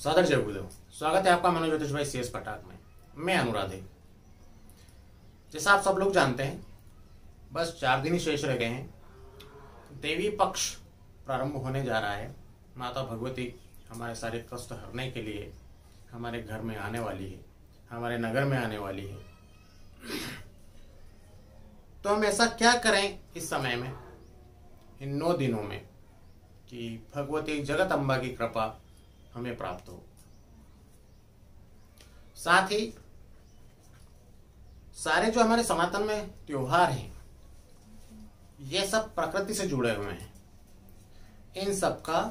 सादर जय गुरुदेव। स्वागत है आपका मनोज ज्योतिष भाई CS पटाक में। मैं अनुराधे। जैसा आप सब लोग जानते हैं, बस 4 दिन ही शेष रह गए हैं। देवी पक्ष प्रारंभ होने जा रहा है। माता भगवती हमारे सारे कष्ट हरने के लिए हमारे घर में आने वाली है, हमारे नगर में आने वाली है। तो हम ऐसा क्या करें इस समय में, इन 9 दिनों में, कि भगवती जगत अम्बा की कृपा हमें प्राप्त हो। साथ ही सारे जो हमारे सनातन में त्योहार हैं, ये सब प्रकृति से जुड़े हुए हैं। इन सब का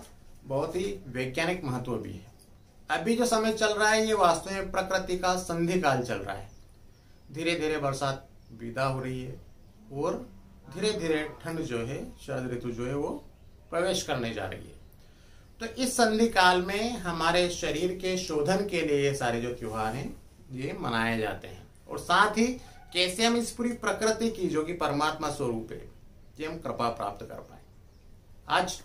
बहुत ही वैज्ञानिक महत्व भी है। अभी जो समय चल रहा है, ये वास्तव में प्रकृति का संधि काल चल रहा है। धीरे धीरे बरसात विदा हो रही है और धीरे धीरे ठंड जो है, शरद ऋतु जो है, वो प्रवेश करने जा रही है। तो इस संधि काल में हमारे शरीर के शोधन के लिए ये सारे जो त्योहार हैं, ये मनाए जाते हैं। और साथ ही कैसे हम इस पूरी प्रकृति की, जो कि परमात्मा स्वरूप है, ये हम कृपा प्राप्त कर पाए। आज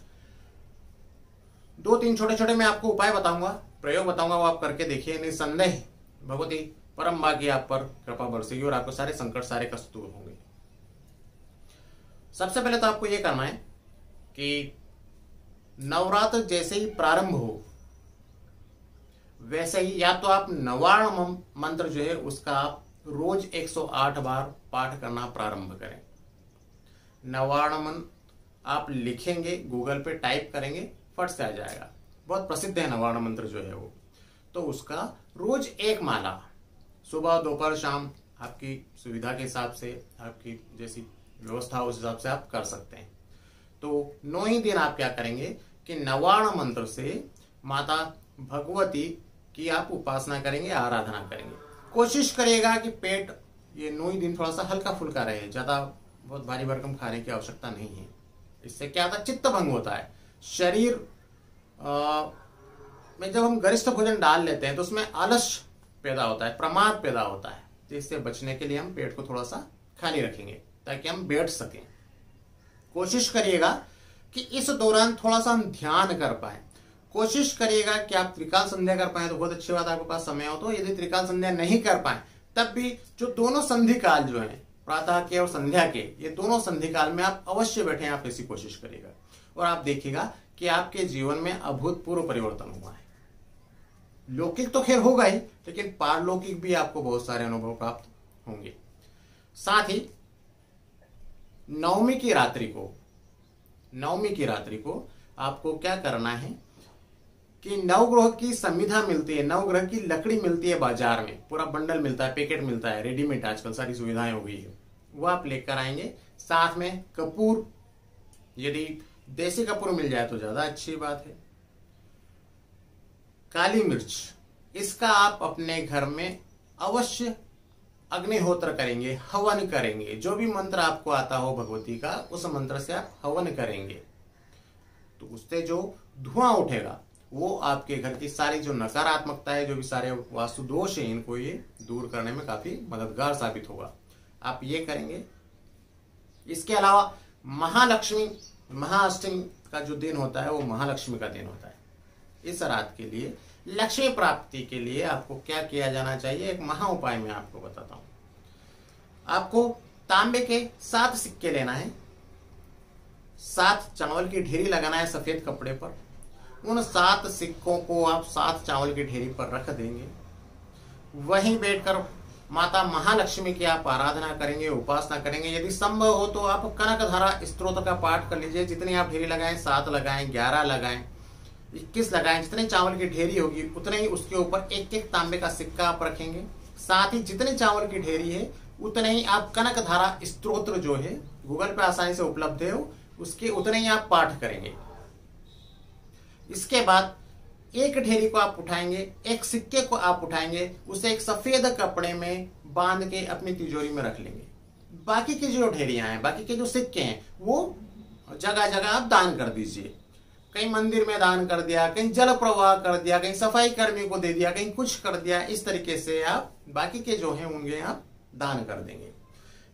2-3 छोटे छोटे मैं आपको उपाय बताऊंगा, प्रयोग बताऊंगा, वो आप करके देखिए। निसंदेह भगवती परम मां की आप पर कृपा बरसेगी और आपको सारे संकट, सारे कष्ट दूर होंगे। सबसे पहले तो आपको यह करना है कि नवरात्र जैसे ही प्रारंभ हो, वैसे ही या तो आप नवार्ण मंत्र जो है उसका आप रोज 108 बार पाठ करना प्रारंभ करें। नवार्ण मंत्र आप लिखेंगे, गूगल पे टाइप करेंगे, फट से आ जाएगा। बहुत प्रसिद्ध है नवार्ण मंत्र जो है वो। तो उसका रोज 1 माला सुबह, दोपहर, शाम, आपकी सुविधा के हिसाब से, आपकी जैसी व्यवस्था उस हिसाब से आप कर सकते हैं। तो 9 ही दिन आप क्या करेंगे कि नवार्ण मंत्र से माता भगवती की आप उपासना करेंगे, आराधना करेंगे। कोशिश करिएगा कि पेट ये 9 ही दिन थोड़ा सा हल्का फुल्का रहे, ज्यादा बहुत भारी भरकम खाने की आवश्यकता नहीं है। इससे क्या होता है, चित्त भंग होता है। शरीर में जब हम गरिष्ठ भोजन डाल लेते हैं तो उसमें आलस पैदा होता है, प्रमाद पैदा होता है। तो इससे बचने के लिए हम पेट को थोड़ा सा खाली रखेंगे ताकि हम बैठ सकें। कोशिश करिएगा कि इस दौरान थोड़ा सा हम ध्यान कर पाए। कोशिश करिएगा कि आप त्रिकाल संध्या कर पाए तो बहुत अच्छी बात, आपके पास समय हो तो। यदि त्रिकाल संध्या नहीं कर पाए तब भी जो दोनों संधि काल जो है, प्रातः के और संध्या के, ये दोनों संधि काल में आप अवश्य बैठे, आप ऐसी कोशिश करिएगा और आप देखिएगा कि आपके जीवन में अभूतपूर्व परिवर्तन हुआ है। लौकिक तो खैर होगा ही, लेकिन पारलौकिक भी आपको बहुत सारे अनुभव प्राप्त होंगे। साथ ही नवमी की रात्रि को आपको क्या करना है कि नवग्रह की संविधा मिलती है, नवग्रह की लकड़ी मिलती है बाजार में, पूरा बंडल मिलता है, पैकेट मिलता है, रेडीमेड आजकल सारी सुविधाएं हो गई है, वो आप लेकर आएंगे। साथ में कपूर, यदि देसी कपूर मिल जाए तो ज्यादा अच्छी बात है। काली मिर्च, इसका आप अपने घर में अवश्य अग्निहोत्र करेंगे, हवन करेंगे। जो भी मंत्र आपको आता हो भगवती का, उस मंत्र से आप हवन करेंगे तो उससे जो धुआं उठेगा वो आपके घर की सारी जो नकारात्मकता है, जो भी सारे वास्तु दोष है, इनको ये दूर करने में काफी मददगार साबित होगा। आप ये करेंगे। इसके अलावा महालक्ष्मी, महाअष्टमी का जो दिन होता है वो महालक्ष्मी का दिन होता है। इस रात के लिए लक्ष्मी प्राप्ति के लिए आपको क्या किया जाना चाहिए, एक महा उपाय मैं आपको बताता हूं। आपको तांबे के 7 सिक्के लेना है, 7 चावल की ढेरी लगाना है सफेद कपड़े पर। उन 7 सिक्कों को आप 7 चावल की ढेरी पर रख देंगे। वहीं बैठकर माता महालक्ष्मी की आप आराधना करेंगे, उपासना करेंगे। यदि संभव हो तो आप कनकधारा स्तोत्र का पाठ कर लीजिए। जितनी आप ढेरी लगाएं, 7 लगाएं, 11 लगाएं, 21 लगाएं, जितने चावल की ढेरी होगी उतने ही उसके ऊपर एक तांबे का सिक्का आप रखेंगे। साथ ही जितने चावल की ढेरी है उतने ही आप कनकधारा स्तोत्र जो है, गूगल पे आसानी से उपलब्ध है, उसके उतने ही आप पाठ करेंगे। इसके बाद एक ढेरी को आप उठाएंगे, एक सिक्के को आप उठाएंगे, उसे एक सफेद कपड़े में बांध के अपनी तिजोरी में रख लेंगे। बाकी की जो ढेरियां हैं, बाकी के जो सिक्के हैं, वो जगह जगह आप दान कर दीजिए। कहीं मंदिर में दान कर दिया, कहीं जल प्रवाह कर दिया, कहीं सफाई कर्मी को दे दिया, कहीं कुछ कर दिया। इस तरीके से आप बाकी के जो हैं उनके आप दान कर देंगे।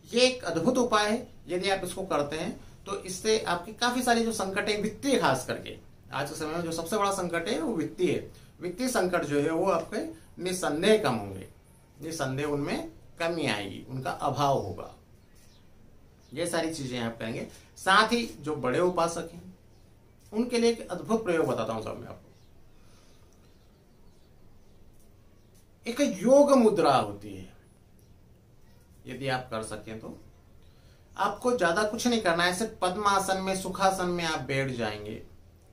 ये एक अद्भुत उपाय है। यदि आप इसको करते हैं तो इससे आपकी काफी सारी जो संकट है, वित्तीय, खास करके आज के समय में जो सबसे बड़ा संकट है वो वित्तीय है। वित्तीय संकट जो है वो आपके निसंदेह कम होंगे, निसंदेह उनमें कमी आएगी, उनका अभाव होगा। ये सारी चीजें आप करेंगे। साथ ही जो बड़े उपासक हैं उनके लिए एक अद्भुत प्रयोग बताता हूं साहब मैं आपको। एक योग मुद्रा होती है, यदि आप कर सकें तो आपको ज्यादा कुछ नहीं करना है, सिर्फ पद्मासन में, सुखासन में आप बैठ जाएंगे।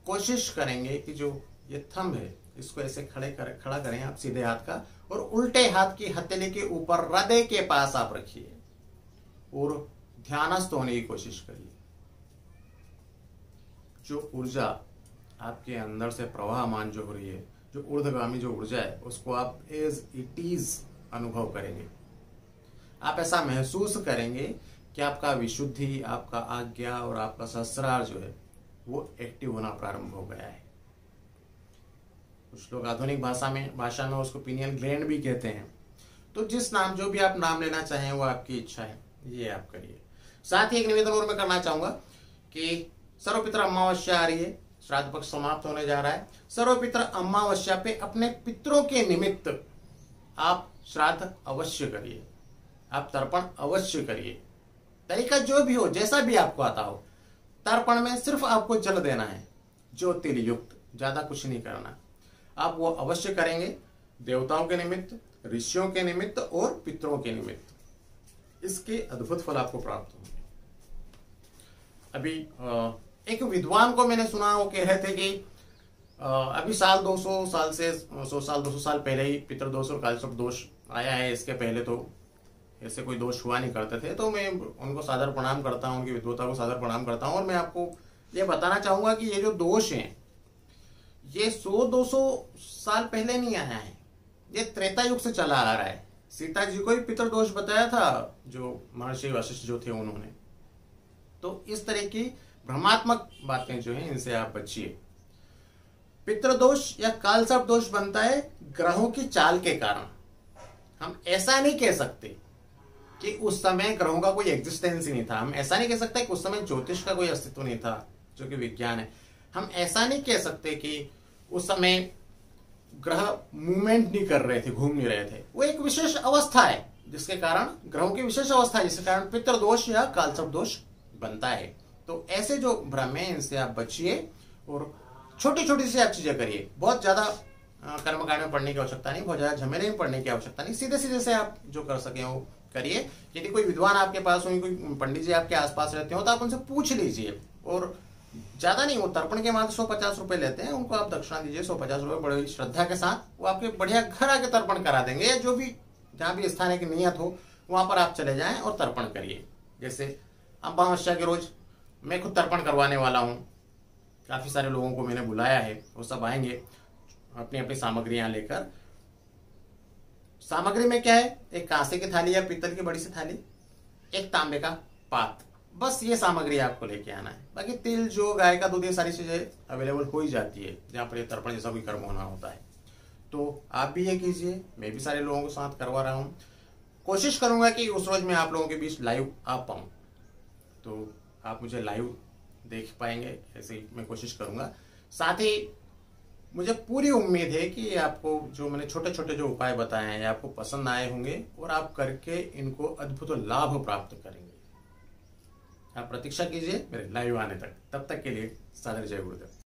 कोशिश करेंगे कि जो ये थंब है इसको ऐसे खड़ा करें आप सीधे हाथ का, और उल्टे हाथ की हथेली के ऊपर हृदय के पास आप रखिए और ध्यानस्थ होने की कोशिश करिए। जो ऊर्जा आपके अंदर से प्रवाहमान जो हो रही है, जो ऊर्ध्वगामी जो ऊर्जा है, उसको आप एज इट इज अनुभव करेंगे। आप ऐसा महसूस करेंगे कि आपका विशुद्धि, आपका आज्ञा और आपका सहस्रार जो है वो एक्टिव होना प्रारंभ हो गया है। कुछ लोग आधुनिक भाषा में उसको पीनियल ग्लैंड भी कहते हैं। तो जिस नाम, जो भी आप नाम लेना चाहें वो आपकी इच्छा है, ये आप करिए। साथ ही एक निवेदन और मैं करना चाहूंगा कि सर्वपित्र अमावस्या आ रही है, श्राद्ध पक्ष समाप्त होने जा रहा है। सर्वपित्र अमावस्या पे अपने पितरों के निमित्त आप श्राद्ध अवश्य करिए, आप तर्पण अवश्य करिए। तरीका जो भी हो, जैसा भी आपको आता हो। तर्पण में सिर्फ आपको जल देना है, ज्योतिर् युक्त, ज्यादा कुछ नहीं करना। आप वो अवश्य करेंगे, देवताओं के निमित्त, ऋषियों के निमित्त और पितरों के निमित्त। इसके अद्भुत फल आपको प्राप्त होंगे। अभी एक विद्वान को मैंने सुना, वो कह रहे थे कि अभी 200 साल से 100 साल 200 साल पहले ही पितृदोष और कालसर्प दोष आया है। इसके पहले तो ऐसे कोई दोष हुआ नहीं करते थे। तो मैं उनको सादर प्रणाम करता हूँ, उनकी विद्वता को सादर प्रणाम करता हूँ। और मैं आपको ये बताना चाहूंगा कि ये जो दोष हैं ये 100-200 साल पहले नहीं आया है, ये त्रेता युग से चला आ रहा है। सीता जी को ही पितृदोष बताया था जो महर्षि वशिष्ठ जो थे उन्होंने। तो इस तरह की भ्रमात्मक बातें जो हैं इनसे आप बचिए। पितृदोष या कालसर्प दोष बनता है ग्रहों की चाल के कारण। हम ऐसा नहीं कह सकते कि उस समय ग्रहों का कोई एग्जिस्टेंस ही नहीं था। हम ऐसा नहीं कह सकते कि उस समय ज्योतिष का कोई अस्तित्व नहीं था, जो कि विज्ञान है। हम ऐसा नहीं कह सकते कि उस समय ग्रह मूवमेंट नहीं कर रहे थे, घूम नहीं रहे थे। वो एक विशेष अवस्था है जिसके कारण, ग्रहों की विशेष अवस्था है जिसके कारण पितृदोष या कालसर्प दोष बनता है। तो ऐसे जो भ्रम है इनसे आप बचिए और छोटी छोटी सी आप चीजें करिए। बहुत ज्यादा कर्मकांड में पढ़ने की आवश्यकता नहीं, बहुत ज्यादा झमेले में पढ़ने की आवश्यकता नहीं। सीधे सीधे से आप जो कर सके वो करिए। यदि कोई विद्वान आपके पास हो, कोई पंडित जी आपके आसपास रहते हो, तो आप उनसे पूछ लीजिए। और ज्यादा नहीं, वो तर्पण के मात्र 150 रुपए लेते हैं, उनको आप दक्षिणा दीजिए 150 रुपए बड़ी श्रद्धा के साथ। वो आपके बढ़िया घर आके तर्पण करा देंगे, या जो भी जहां भी स्थान की नियत हो वहां पर आप चले जाएं और तर्पण करिए। जैसे अमावस्या के रोज मैं खुद तर्पण करवाने वाला हूँ, काफी सारे लोगों को मैंने बुलाया है, वो सब आएंगे अपनी अपनी सामग्रियां लेकर। सामग्री में क्या है, एक कांसे की थाली या पीतल की बड़ी सी थाली, एक तांबे का पात, बस ये सामग्री आपको लेके आना है। बाकी तिल, जो गाय का दूध, ये सारी चीजें अवेलेबल हो ही जाती है जहां पर ये तर्पण जैसा कोई कर्म होना होता है। तो आप भी ये कीजिए, मैं भी सारे लोगों के साथ करवा रहा हूँ। कोशिश करूंगा कि उस रोज मैं आप लोगों के बीच लाइव आ पाऊं, तो आप मुझे लाइव देख पाएंगे, ऐसे ही मैं कोशिश करूंगा। साथ ही मुझे पूरी उम्मीद है कि आपको जो मैंने छोटे छोटे जो उपाय बताए हैं आपको पसंद आए होंगे और आप करके इनको अद्भुत लाभ प्राप्त करेंगे। आप प्रतीक्षा कीजिए मेरे लाइव आने तक। तब तक के लिए सादर जय गुरुदेव।